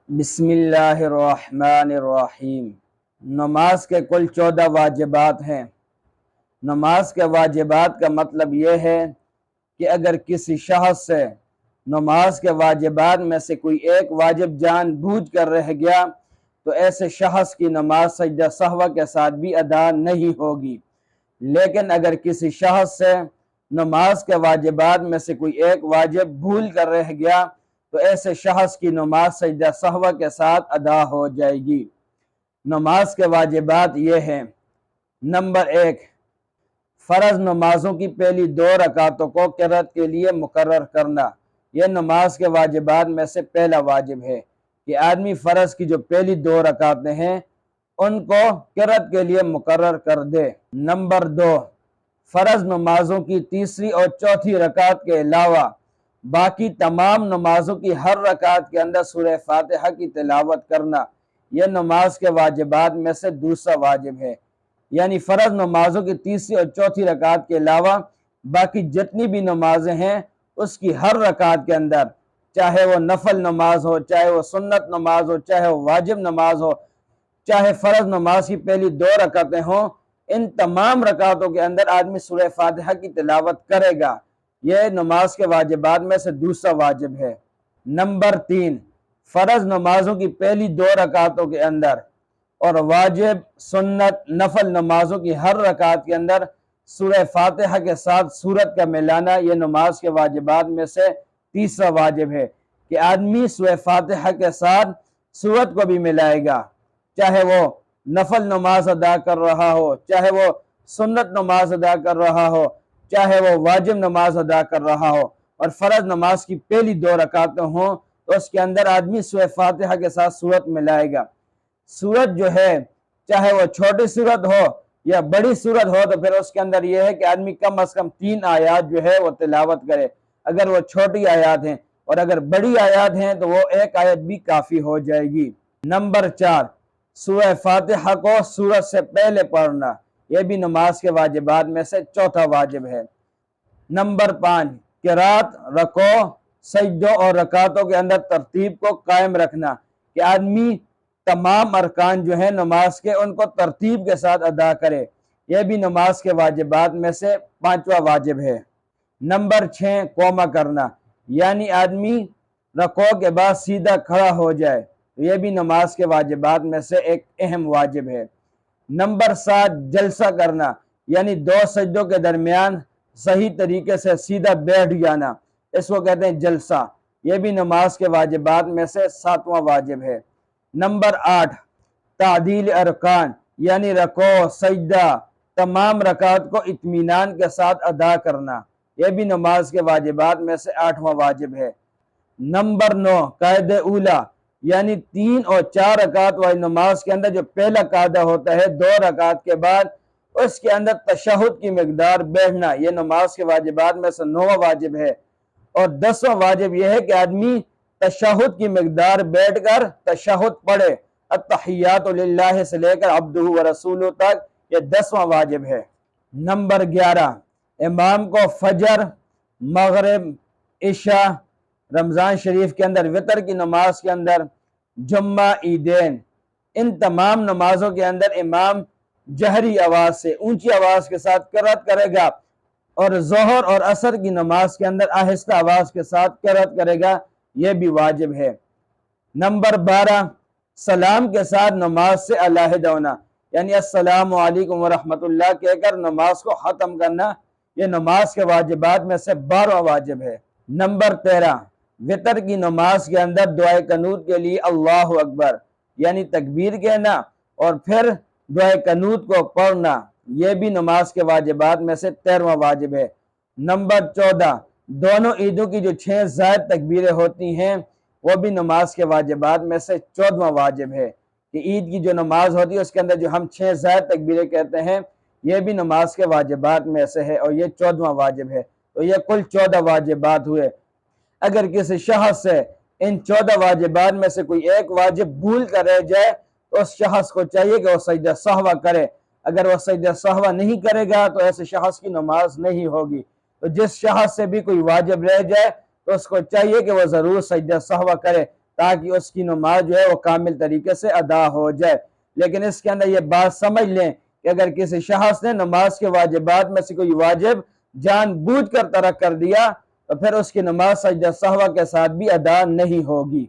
بسم اللہ الرحمن الرحیم۔ نماز کے کل 14 واجبات ہیں۔ نماز کے واجبات کا مطلب یہ ہے کہ اگر کسی شخص سے نماز کے واجبات میں سے کوئی ایک واجب جان بوجھ کر رہ گیا تو ایسے شخص کی نماز سجدہ سہو کے ساتھ بھی ادا نہیں ہوگی۔ لیکن اگر کسی شخص سے نماز کے واجبات میں سے کوئی ایک واجب بھول کر رہ گیا تو ایسے شخص کی نماز سجدہ سہو کے ساتھ ادا ہو جائے گی۔ نماز کے واجبات یہ ہیں۔ نمبر 1، فرض نمازوں کی پہلی 2 رکعتوں کو قرات کے لیے مقرر کرنا۔ یہ نماز کے واجبات میں سے پہلا واجب ہے کہ آدمی فرض کی جو پہلی 2 رکعتیں ہیں ان کو قرات کے لیے مقرر کر دے۔ نمبر 2، فرض نمازوں کی تیسری اور چوتھی رکعت کے علاوہ باقی تمام نمازوں کی ہر رکعت کے اندر سورہ فاتحہ کی تلاوت کرنا۔ یہ نماز کے واجبات میں سے دوسرا واجب ہے، یعنی فرض نمازوں کی تیسری اور چوتھی رکعت کے علاوہ باقی جتنی بھی نمازیں ہیں اس کی ہر رکعت کے اندر، چاہے وہ نفل نماز ہو، چاہے وہ سنت نماز ہو، چاہے وہ واجب نماز ہو، چاہے فرض نماز کی پہلی 2 رکعتیں ہوں، ان تمام رکعتوں کے اندر آدمی سورہ فاتحہ کی تلاوت کرے گا۔ یہ نماز کے واجبات میں سے دوسرا واجب ہے۔ نمبر 3، فرض نمازوں کی پہلی 2 رکعتوں کے اندر اور واجب، سنت، نفل نمازوں کی ہر رکعت کے اندر سورہ فاتحہ کے ساتھ سورت کا ملانا یہ نماز کے واجبات میں سے تیسرا واجب ہے کہ آدمی سورہ فاتحہ کے ساتھ سورت کو بھی ملائے گا، چاہے وہ نفل نماز ادا کر رہا ہو، چاہے وہ سنت نماز ادا کر رہا ہو، چاہے وہ واجب نماز ادا کر رہا ہو، اور فرض نماز کی پہلی 2 رکعتیں ہوں تو اس کے اندر آدمی سورہ فاتحہ کے ساتھ سورت ملائے گا۔ سورت جو ہے چاہے وہ چھوٹی سورت ہو یا بڑی سورت ہو تو پھر اس کے اندر یہ ہے کہ آدمی کم از کم 3 آیات جو ہے وہ تلاوت کرے، اگر وہ چھوٹی آیات ہیں، اور اگر بڑی آیات ہیں تو وہ 1 آیت بھی کافی ہو جائے گی۔ نمبر 4، سورہ فاتحہ کو سورت سے پہلے پڑھنا، یہ بھی نماز کے واجبات میں سے چوتھا واجب ہے۔ نمبر 5، قرات، رکوع، سجدوں اور رکعتوں کے اندر ترتیب کو قائم رکھنا کہ آدمی تمام ارکان جو ہیں نماز کے ان کو ترتیب کے ساتھ ادا کرے، یہ بھی نماز کے واجبات میں سے 5واں واجب ہے۔ نمبر 6، قوما کرنا، یعنی آدمی رکوع کے بعد سیدھا کھڑا ہو جائے، یہ بھی نماز کے واجبات میں سے ایک اہم واجب ہے۔ نمبر 7، جلسہ کرنا، یعنی 2 سجدوں کے درمیان صحیح طریقے سے سیدھا بیٹھ جانا، اس کو کہتے ہیں جلسہ، یہ بھی نماز کے واجبات میں سے 7واں واجب ہے۔ نمبر 8، تعدیل ارکان، یعنی رکوع، سجدہ، تمام رکعت کو اطمینان کے ساتھ ادا کرنا، یہ بھی نماز کے واجبات میں سے 8واں واجب ہے۔ نمبر 9، قاعدہ اولا، یعنی 3 اور 4 رکعت والی نماز کے اندر جو پہلا قاعدہ ہوتا ہے 2 رکعت کے بعد اس کے اندر تشہد کی مقدار بیٹھنا، یہ نماز کے واجبات میں سے 9واں واجب ہے۔ اور 10واں واجب یہ ہے کہ آدمی تشہد کی مقدار بیٹھ کر تشہد پڑھے، التحیات للہ سے لے کر عبدہ و رسولہ تک، یہ 10واں واجب ہے۔ نمبر 11، امام کو فجر، مغرب، عشاء، رمضان شریف کے اندر وتر کی نماز کے اندر، جمعہ، عیدین، ان تمام نمازوں کے اندر امام جہری آواز سے، اونچی آواز کے ساتھ قرات کرے گا، اور ظہر اور عصر کی نماز کے اندر آہستہ آواز کے ساتھ قرات کرے گا، یہ بھی واجب ہے۔ نمبر 12، سلام کے ساتھ نماز سے علیحدہ ہونا، یعنی السلام علیکم ورحمۃ اللہ کہہ کر نماز کو ختم کرنا، یہ نماز کے واجبات میں سے 12واں واجب ہے۔ نمبر 13، وتر کی نماز کے اندر دعائے قنوت کے لیے اللہ اکبر، یعنی تکبیر کہنا اور پھر دعائے قنوت کو پڑھنا، یہ بھی نماز کے واجبات میں سے 13واں واجب ہے۔ نمبر 14، دونوں عیدوں کی جو 6 زائد تکبیریں ہوتی ہیں وہ بھی نماز کے واجبات میں سے 14واں واجب ہے کہ عید کی جو نماز ہوتی ہے اس کے اندر جو ہم 6 زائد تکبیریں کہتے ہیں یہ بھی نماز کے واجبات میں سے ہے، اور یہ 14واں واجب ہے۔ تو یہ کل 14 واجبات ہوئے۔ اگر کسی شخص سے ان 14 واجبات میں سے کوئی ایک واجب بھول کر رہ جائے تو اس شخص کو چاہیے کہ وہ سجدہ سہو کرے، اگر وہ سجدہ سہو نہیں کرے گا تو ایسے شخص کی نماز نہیں ہوگی۔ تو جس شخص سے بھی کوئی واجب رہ جائے تو اس کو چاہیے کہ وہ ضرور سجدہ سہو کرے تاکہ اس کی نماز جو ہے وہ کامل طریقے سے ادا ہو جائے۔ لیکن اس کے اندر یہ بات سمجھ لیں کہ اگر کسی شخص نے نماز کے واجبات میں سے کوئی واجب جان بوجھ کر ترک کر دیا تو پھر اس کی نماز سجدہ سہو کے ساتھ بھی ادا نہیں ہوگی۔